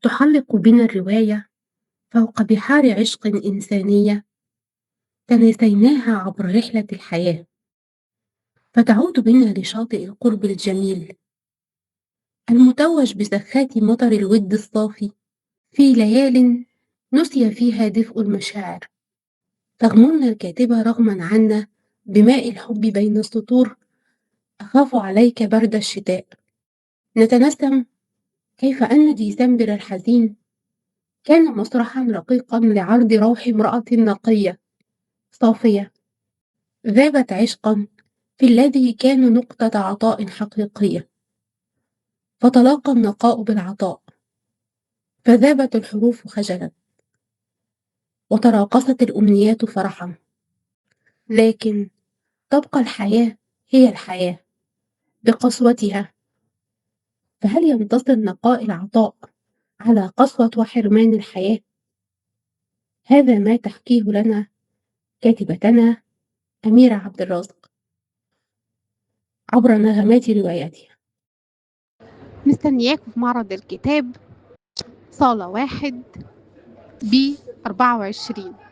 تحلق بنا الرواية فوق بحار عشق إنسانية تناسيناها عبر رحلة الحياة، فتعود بنا لشاطئ القرب الجميل المتوج بسخات مطر الود الصافي في ليال نسي فيها دفء المشاعر. تغمرنا الكاتبة رغما عنا بماء الحب بين السطور. أخاف عليك برد الشتاء. نتنسم كيف أن ديسمبر الحزين كان مسرحا رقيقا لعرض روح امرأة نقية صافية ذابت عشقا في الذي كان نقطة عطاء حقيقية، فتلاقى النقاء بالعطاء، فذابت الحروف خجلا، وتراقصت الأمنيات فرحا. لكن تبقى الحياة هي الحياة بقسوتها. فهل ينتصر نقاء العطاء على قسوة وحرمان الحياة؟ هذا ما تحكيه لنا كاتبتنا أميرة عبد الرازق عبر نغمات رواياتها. مستنياكم في معرض الكتاب صالة 1 ب 24.